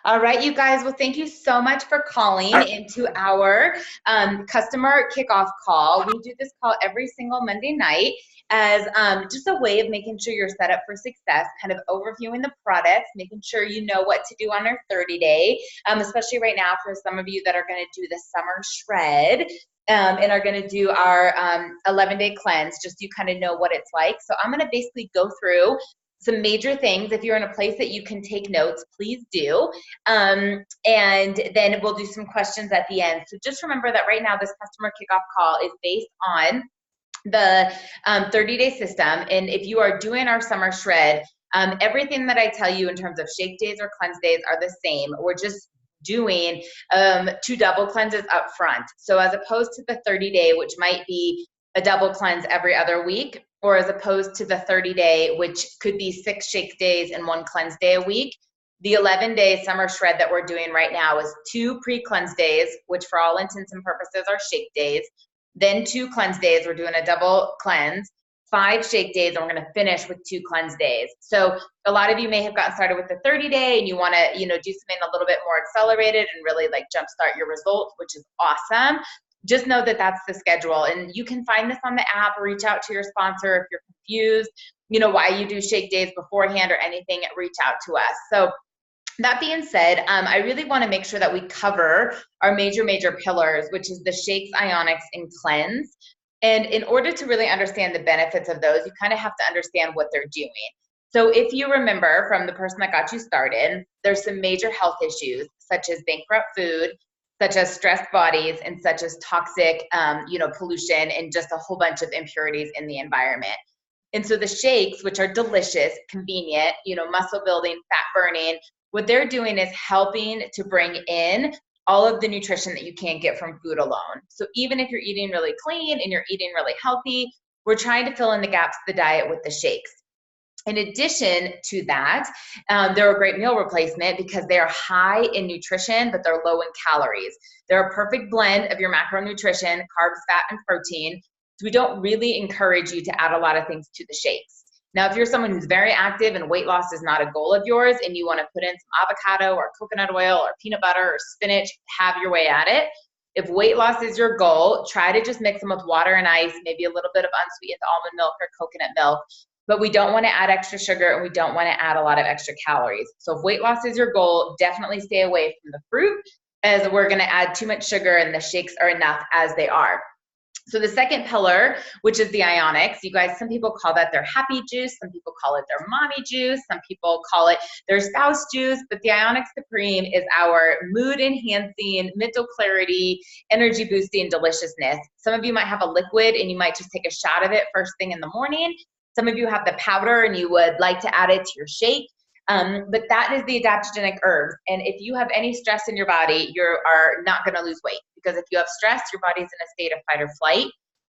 All right, you guys. Well, thank you so much for calling into our customer kickoff call. We do this call every single Monday night as just a way of making sure you're set up for success, kind of overviewing the products, making sure you know what to do on our 30-day, especially right now for some of you that are going to do the summer shred. And are going to do our 11-day cleanse, just so you kind of know what it's like. So I'm going to basically go through some major things. If you're in a place that you can take notes, please do. And then we'll do some questions at the end. So just remember that right now this customer kickoff call is based on the 30-day system. And if you are doing our summer shred, everything that I tell you in terms of shake days or cleanse days are the same. We're just doing 2 double cleanses up front. So as opposed to the 30-day, which might be a double cleanse every other week, or as opposed to the 30-day, which could be 6 shake days and 1 cleanse day a week, the 11-day summer shred that we're doing right now is 2 pre-cleanse days, which for all intents and purposes are shake days, then 2 cleanse days, we're doing a double cleanse, 5 shake days, and we're going to finish with 2 cleanse days. So a lot of you may have gotten started with the 30-day and you want to, do something a little bit more accelerated and really like jumpstart your results, which is awesome. Just know that that's the schedule, and you can find this on the app or reach out to your sponsor if you're confused, why you do shake days beforehand or anything, reach out to us. So that being said, I really want to make sure that we cover our major pillars, which is the shakes, ionics, and cleanse. And in order to really understand the benefits of those, you kind of have to understand what they're doing. So if you remember from the person that got you started, there's some major health issues such as bankrupt food, such as stressed bodies, and such as toxic, pollution, and just a whole bunch of impurities in the environment. And so the shakes, which are delicious, convenient, muscle building, fat burning, what they're doing is helping to bring in all of the nutrition that you can't get from food alone. So even if you're eating really clean and you're eating really healthy, we're trying to fill in the gaps of the diet with the shakes. In addition to that, they're a great meal replacement because they're high in nutrition, but they're low in calories. They're a perfect blend of your macronutrition, carbs, fat, and protein. So we don't really encourage you to add a lot of things to the shakes. Now, if you're someone who's very active and weight loss is not a goal of yours and you want to put in some avocado or coconut oil or peanut butter or spinach, have your way at it. If weight loss is your goal, try to just mix them with water and ice, maybe a little bit of unsweetened almond milk or coconut milk. But we don't want to add extra sugar and we don't want to add a lot of extra calories. So if weight loss is your goal, definitely stay away from the fruit, as we're going to add too much sugar and the shakes are enough as they are. So the second pillar, which is the ionics, you guys, some people call that their happy juice, some people call it their mommy juice, some people call it their spouse juice, but the Ionic Supreme is our mood enhancing, mental clarity, energy boosting deliciousness. Some of you might have a liquid and you might just take a shot of it first thing in the morning. Some of you have the powder and you would like to add it to your shake. But that is the adaptogenic herbs. And if you have any stress in your body, you are not going to lose weight, because if you have stress, your body's in a state of fight or flight.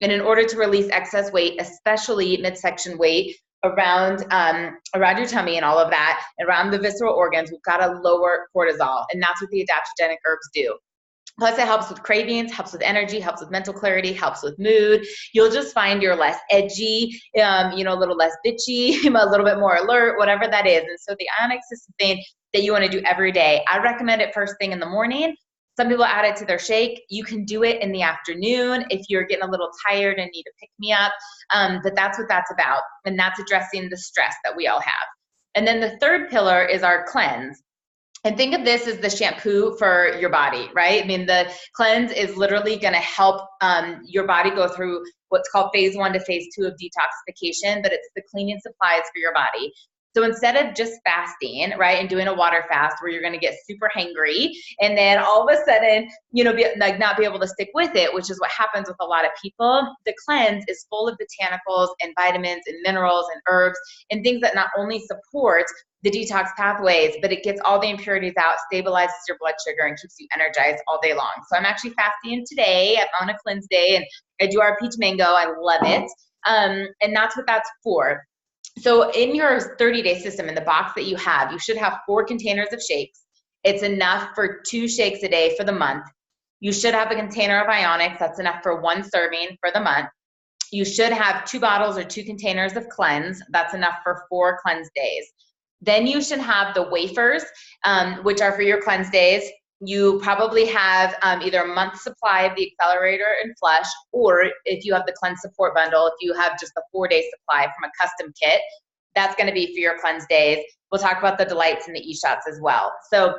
And in order to release excess weight, especially midsection weight around your tummy and all of that, around the visceral organs, we've got to lower cortisol. And that's what the adaptogenic herbs do. Plus, it helps with cravings, helps with energy, helps with mental clarity, helps with mood. You'll just find you're less edgy, a little less bitchy, a little bit more alert, whatever that is. And so the Ionics is something that you want to do every day. I recommend it first thing in the morning. Some people add it to their shake. You can do it in the afternoon if you're getting a little tired and need to pick me up. But that's what that's about. And that's addressing the stress that we all have. And then the third pillar is our cleanse. And think of this as the shampoo for your body, right? I mean, the cleanse is literally going to help your body go through what's called phase 1 to phase 2 of detoxification, but it's the cleaning supplies for your body. So instead of just fasting, right, and doing a water fast where you're going to get super hangry and then all of a sudden, not be able to stick with it, which is what happens with a lot of people, the cleanse is full of botanicals and vitamins and minerals and herbs and things that not only support the detox pathways, but it gets all the impurities out, stabilizes your blood sugar, and keeps you energized all day long. So I'm actually fasting today. I'm on a cleanse day, and I do our peach mango. I love it. And that's what that's for. So in your 30-day system, in the box that you should have 4 containers of shakes. It's enough for 2 shakes a day for the month. You should have a container of ionics. That's enough for 1 serving for the month. You should have 2 bottles or 2 containers of cleanse. That's enough for 4 cleanse days. Then you should have the wafers, which are for your cleanse days. You probably have either a month's supply of the accelerator and flush, or if you have the cleanse support bundle, if you have just the 4-day supply from a custom kit, that's going to be for your cleanse days. We'll talk about the delights and the e-shots as well. So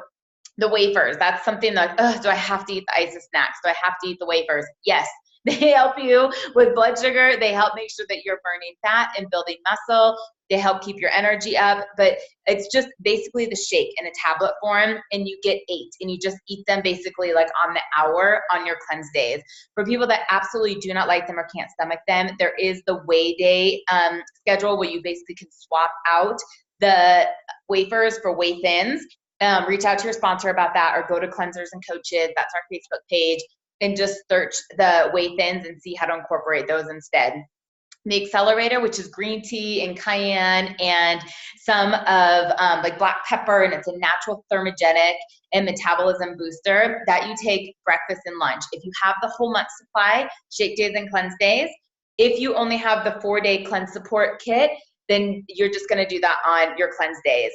the wafers, that's something that, do I have to eat the ISA snacks? Do I have to eat the wafers? Yes. They help you with blood sugar. They help make sure that you're burning fat and building muscle. They help keep your energy up, but it's just basically the shake in a tablet form, and you get 8, and you just eat them basically like on the hour on your cleanse days. For people that absolutely do not like them or can't stomach them, there is the Weigh Day schedule where you basically can swap out the wafers for Weigh Thins. Reach out to your sponsor about that, or go to Cleansers and Coaches. That's our Facebook page, and just search the Weigh Thins and see how to incorporate those instead. The accelerator, which is green tea and cayenne and some of like black pepper, and it's a natural thermogenic and metabolism booster that you take breakfast and lunch. If you have the whole month supply, shake days and cleanse days. If you only have the 4-day cleanse support kit, then you're just gonna do that on your cleanse days.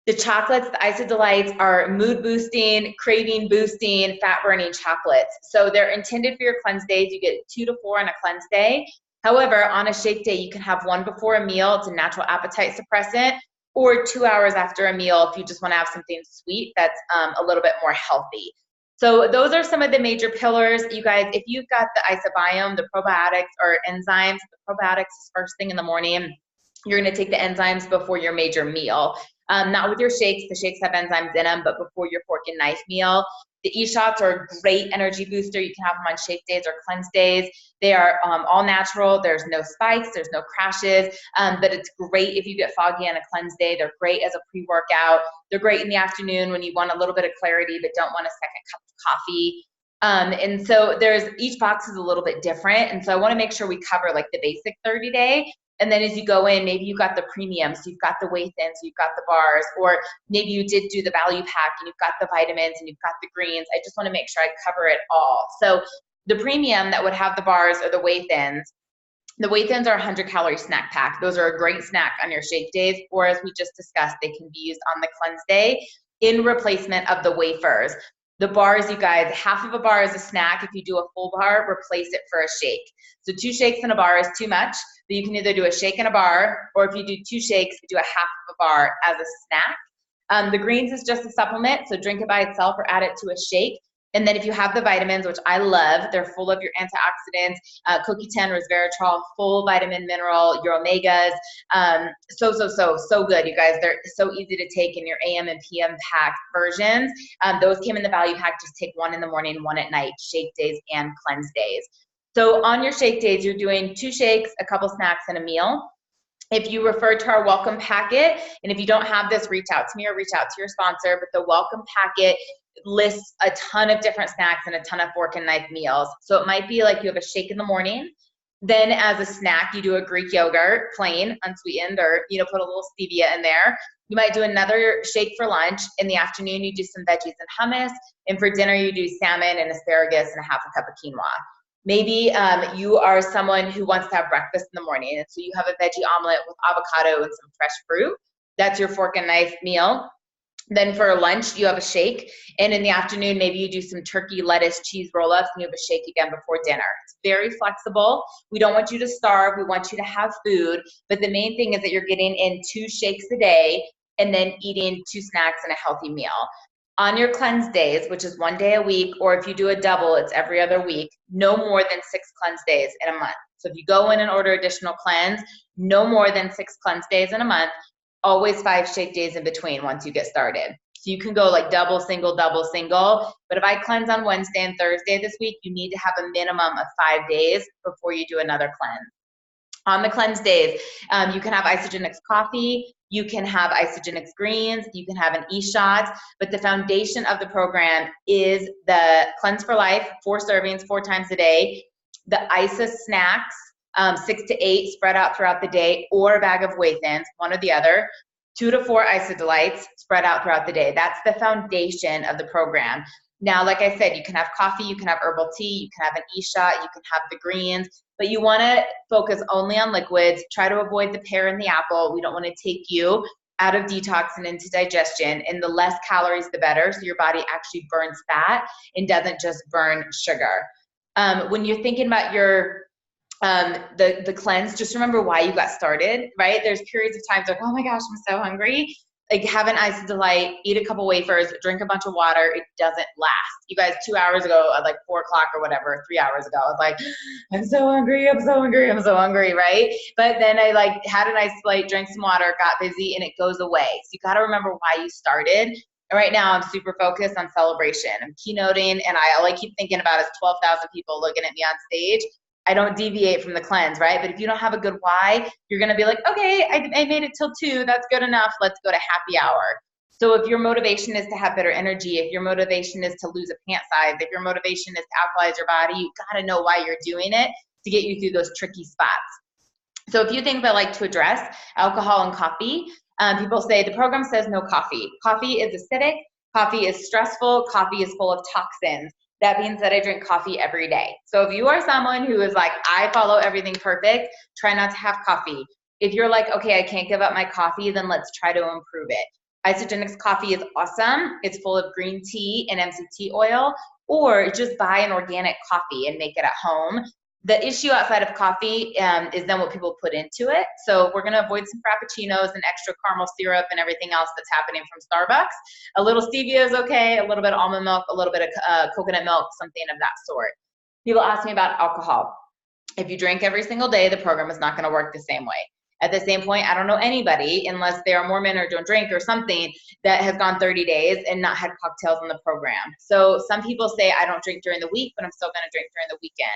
The chocolates, the ISA Delights, are mood boosting, craving boosting, fat burning chocolates. So they're intended for your cleanse days. You get 2 to 4 on a cleanse day. However, on a shake day, you can have one before a meal. It's a natural appetite suppressant, or 2 hours after a meal if you just want to have something sweet that's a little bit more healthy. So those are some of the major pillars. You guys, if you've got the ISABiome, the probiotics or enzymes, the probiotics is first thing in the morning. You're going to take the enzymes before your major meal. Not with your shakes. The shakes have enzymes in them, but before your fork and knife meal. The e-shots are a great energy booster. You can have them on shake days or cleanse days. They are all natural. There's no spikes. There's no crashes. But it's great if you get foggy on a cleanse day. They're great as a pre-workout. They're great in the afternoon when you want a little bit of clarity but don't want a second cup of coffee. And so each box is a little bit different. And so I want to make sure we cover like the basic 30-day. And then as you go in, maybe you've got the premium, so you've got the Weigh Thins, so you've got the bars, or maybe you did do the value pack and you've got the vitamins and you've got the greens. I just want to make sure I cover it all. So the premium that would have the bars or the Weigh Thins. The Weigh Thins are a 100-calorie snack pack. Those are a great snack on your shake days, or as we just discussed, they can be used on the cleanse day in replacement of the wafers. The bars, you guys, half of a bar is a snack. If you do a full bar, replace it for a shake. So 2 shakes and a bar is too much. But you can either do a shake and a bar, or if you do 2 shakes, do a half of a bar as a snack. The greens is just a supplement, so drink it by itself or add it to a shake. And then if you have the vitamins, which I love, they're full of your antioxidants, CoQ10, resveratrol, full vitamin mineral, your omegas. So good, you guys. They're so easy to take in your AM and PM pack versions. Those came in the value pack. Just take 1 in the morning, 1 at night, shake days and cleanse days. So on your shake days, you're doing 2 shakes, a couple snacks, and a meal. If you refer to our welcome packet, and if you don't have this, reach out to me or reach out to your sponsor, but the welcome packet lists a ton of different snacks and a ton of fork and knife meals. So it might be like you have a shake in the morning, then as a snack, you do a Greek yogurt, plain, unsweetened, or put a little stevia in there. You might do another shake for lunch. In the afternoon, you do some veggies and hummus, and for dinner, you do salmon and asparagus and a half a cup of quinoa. Maybe you are someone who wants to have breakfast in the morning, and so you have a veggie omelet with avocado and some fresh fruit. That's your fork and knife meal. Then for lunch, you have a shake, and in the afternoon, maybe you do some turkey, lettuce, cheese roll-ups, and you have a shake again before dinner. It's very flexible. We don't want you to starve. We want you to have food, but the main thing is that you're getting in 2 shakes a day and then eating 2 snacks and a healthy meal. On your cleanse days, which is 1 day a week, or if you do a double, it's every other week, no more than 6 cleanse days in a month. So if you go in and order additional cleanse, no more than 6 cleanse days in a month, always 5 shake days in between once you get started. So you can go like double, single, but if I cleanse on Wednesday and Thursday this week, you need to have a minimum of 5 days before you do another cleanse. On the cleanse days, you can have Isagenix coffee, you can have Isagenix greens, you can have an e-shot, but the foundation of the program is the Cleanse for Life, 4 servings, 4 times a day, the ISA snacks, 6 to 8 spread out throughout the day, or a bag of Weigh Thins, one or the other, 2 to 4 ISA Delights spread out throughout the day. That's the foundation of the program. Now, like I said, you can have coffee, you can have herbal tea, you can have an e-shot, you can have the greens, but you want to focus only on liquids. Try to avoid the pear and the apple. We don't want to take you out of detox and into digestion, and the less calories, the better. So your body actually burns fat and doesn't just burn sugar. When you're thinking about your the cleanse, just remember why you got started, right? There's periods of times like, oh my gosh, I'm so hungry. Like, have an Ice Delight, eat a couple wafers, drink a bunch of water. It doesn't last. You guys, 2 hours ago at like 4 o'clock or whatever, 3 hours ago, I was like, I'm so hungry, I'm so hungry, I'm so hungry, right? But then I like had an Ice Delight, drank some water, got busy, and it goes away. So you got to remember why you started. And right now I'm super focused on celebration. I'm keynoting, and all I keep thinking about is 12,000 people looking at me on stage. I don't deviate from the cleanse, right? But if you don't have a good why, you're gonna be like, okay, I made it till 2, that's good enough, let's go to happy hour. So if your motivation is to have better energy, if your motivation is to lose a pant size, if your motivation is to alkalize your body, you gotta know why you're doing it to get you through those tricky spots. So a few things I like to address: alcohol and coffee. People say the program says no coffee. Coffee is acidic, coffee is stressful, coffee is full of toxins. That means that I drink coffee every day. So if you are someone who is like, I follow everything perfect, try not to have coffee. If you're like, okay, I can't give up my coffee, then let's try to improve it. Isagenix coffee is awesome. It's full of green tea and MCT oil, or just buy an organic coffee and make it at home. The issue outside of coffee is then what people put into it. So we're gonna avoid some frappuccinos and extra caramel syrup and everything else that's happening from Starbucks. A little stevia is okay, a little bit of almond milk, a little bit of coconut milk, something of that sort. People ask me about alcohol. If you drink every single day, the program is not gonna work the same way. At the same point, I don't know anybody, unless they are Mormon or don't drink or something, that has gone 30 days and not had cocktails in the program. So some people say, I don't drink during the week, but I'm still gonna drink during the weekend.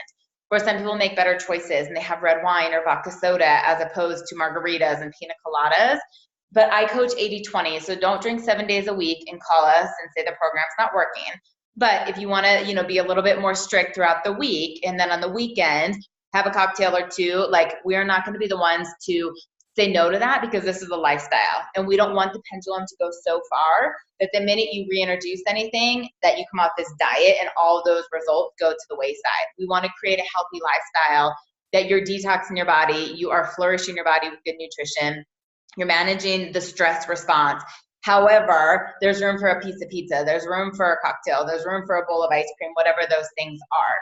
Or some people make better choices and they have red wine or vodka soda as opposed to margaritas and pina coladas. But I coach 80-20, so don't drink 7 days a week and call us and say the program's not working. But if you wanna, be a little bit more strict throughout the week, and then on the weekend, have a cocktail or two, like, we're not gonna be the ones to say no to that, because this is a lifestyle. And we don't want the pendulum to go so far that the minute you reintroduce anything, that you come off this diet and all of those results go to the wayside. We wanna create a healthy lifestyle, that you're detoxing your body, you are flourishing your body with good nutrition, you're managing the stress response. However, there's room for a piece of pizza, there's room for a cocktail, there's room for a bowl of ice cream, whatever those things are.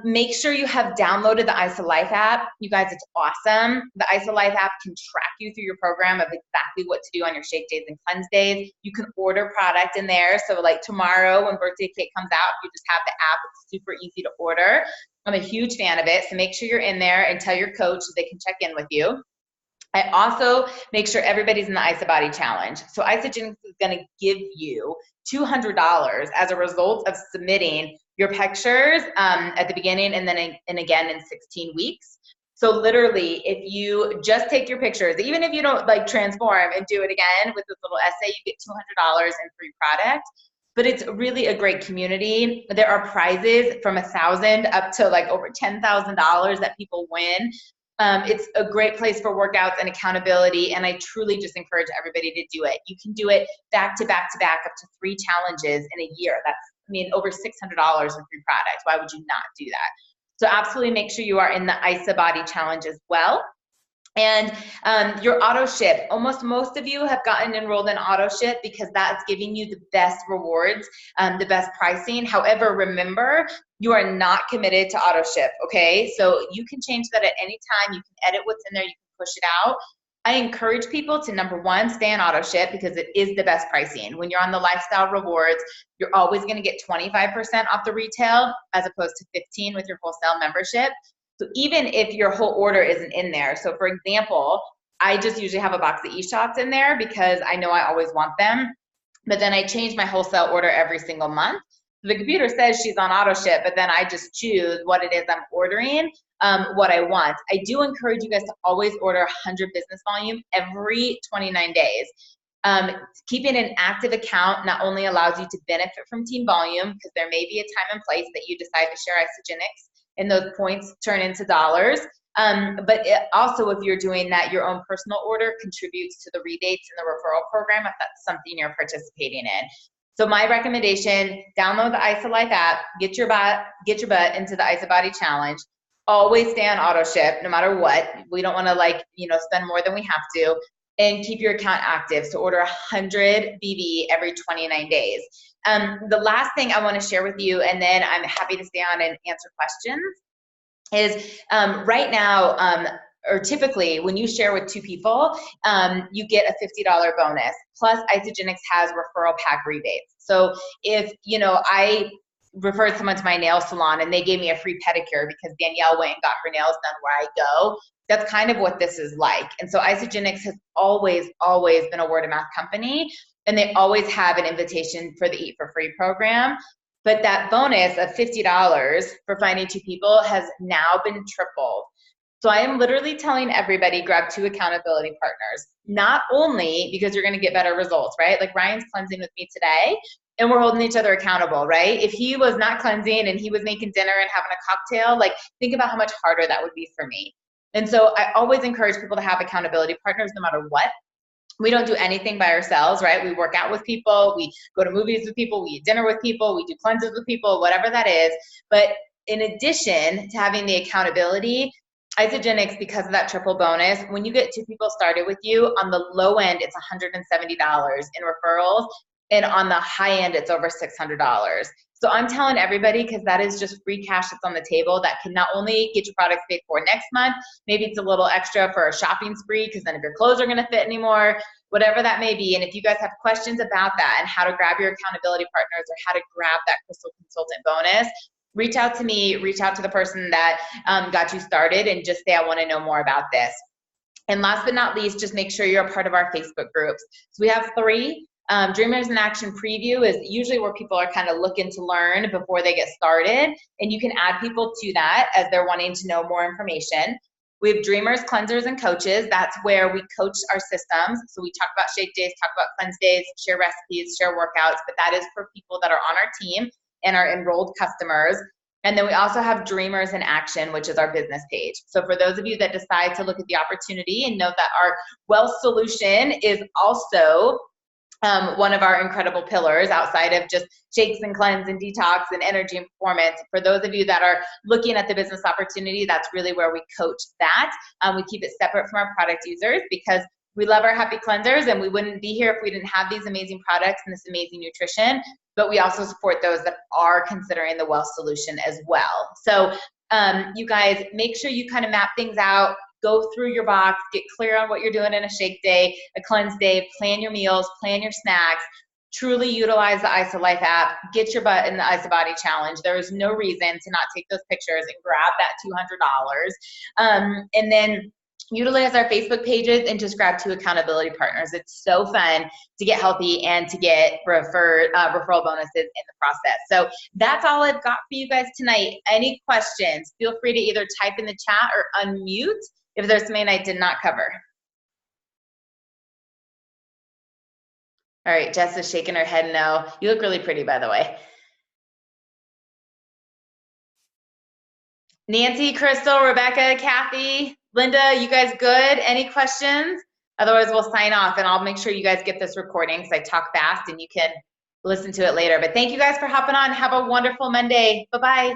Make sure you have downloaded the IsaLife app. You guys, it's awesome. The IsaLife app can track you through your program of exactly what to do on your shake days and cleanse days. You can order product in there. So like tomorrow when birthday cake comes out, you just have the app. It's super easy to order. I'm a huge fan of it. So make sure you're in there and tell your coach so they can check in with you. I also make sure everybody's in the IsaBody challenge. So Isagenix is gonna give you $200 as a result of submitting your pictures at the beginning and then again in 16 weeks. So literally, if you just take your pictures, even if you don't like transform and do it again with this little essay, you get $200 in free product. But it's really a great community. There are prizes from $1,000 up to like over $10,000 that people win. It's a great place for workouts and accountability, and I truly just encourage everybody to do it. You can do it back to back to back, up to 3 challenges in a year. That's, over $600 in free products. Why would you not do that? So absolutely make sure you are in the IsaBody challenge as well. And your auto ship, most of you have gotten enrolled in auto ship because that's giving you the best rewards, the best pricing. However, remember, you are not committed to auto ship, okay? So you can change that at any time. You can edit what's in there, you can push it out. I encourage people to, number one, stay on auto ship because it is the best pricing. When you're on the lifestyle rewards, you're always gonna get 25% off the retail as opposed to 15 with your wholesale membership. So even if your whole order isn't in there, so for example, I just usually have a box of e-shots in there because I know I always want them, but then I change my wholesale order every single month. So the computer says she's on auto ship, but then I just choose what it is I'm ordering, what I want. I do encourage you guys to always order 100 business volume every 29 days. Keeping an active account not only allows you to benefit from team volume, because there may be a time and place that you decide to share Isagenix, and those points turn into dollars. But also, if you're doing that, your own personal order contributes to the rebates in the referral program if that's something you're participating in. So my recommendation, download the IsaLife app, get your butt into the IsaBody challenge. Always stay on auto ship, no matter what. We don't want to spend more than we have to. and keep your account active. So order 100 BB every 29 days. The last thing I want to share with you, and then I'm happy to stay on and answer questions, is right now, or typically when you share with 2 people, you get a $50 bonus. Plus Isagenix has referral pack rebates. So if, you know, I referred someone to my nail salon and they gave me a free pedicure because Danielle went and got her nails done where I go, that's kind of what this is like. And so Isagenix has always been a word of mouth company, and they always have an invitation for the Eat for Free program. But that bonus of $50 for finding 2 people has now been tripled. So I am literally telling everybody, grab 2 accountability partners, not only because you're going to get better results, right? Like Ryan's cleansing with me today, and we're holding each other accountable, right? If he was not cleansing and he was making dinner and having a cocktail, like think about how much harder that would be for me. And so I always encourage people to have accountability partners no matter what. We don't do anything by ourselves, right? We work out with people, we go to movies with people, we eat dinner with people, we do cleanses with people, whatever that is. But in addition to having the accountability, Isagenix, because of that triple bonus, when you get 2 people started with you, on the low end, it's $170 in referrals, and on the high end, it's over $600. So I'm telling everybody, because that is just free cash that's on the table that can not only get your products paid for next month, maybe it's a little extra for a shopping spree, because then if your clothes are going to fit anymore, whatever that may be. And if you guys have questions about that and how to grab your accountability partners or how to grab that Crystal Consultant bonus, reach out to me, reach out to the person that got you started, and just say, I want to know more about this. And last but not least, just make sure you're a part of our Facebook groups. So we have 3. Dreamers in Action Preview is usually where people are kind of looking to learn before they get started, and you can add people to that as they're wanting to know more information. We have Dreamers, Cleansers, and Coaches. That's where we coach our systems. So we talk about shake days, talk about cleanse days, share recipes, share workouts, but that is for people that are on our team and our enrolled customers. And then we also have Dreamers in Action, which is our business page. So for those of you that decide to look at the opportunity and know that our wealth solution is also one of our incredible pillars outside of just shakes and cleanse and detox and energy and performance. For those of you that are looking at the business opportunity, that's really where we coach that. We keep it separate from our product users because we love our happy cleansers, and we wouldn't be here if we didn't have these amazing products and this amazing nutrition. But we also support those that are considering the wealth solution as well. So you guys, make sure you kind of map things out. Go through your box, get clear on what you're doing in a shake day, a cleanse day, plan your meals, plan your snacks, truly utilize the IsaLife app, get your butt in the IsaBody challenge. There is no reason to not take those pictures and grab that $200. And then utilize our Facebook pages and just grab 2 accountability partners. It's so fun to get healthy and to get referral bonuses in the process. So that's all I've got for you guys tonight. Any questions? Feel free to either type in the chat or unmute if there's something I did not cover. All right, Jess is shaking her head no. You look really pretty, by the way. Nancy, Crystal, Rebecca, Kathy, Linda, you guys good? Any questions? Otherwise, we'll sign off, and I'll make sure you guys get this recording because I talk fast and you can listen to it later. But thank you guys for hopping on. Have a wonderful Monday. Bye-bye.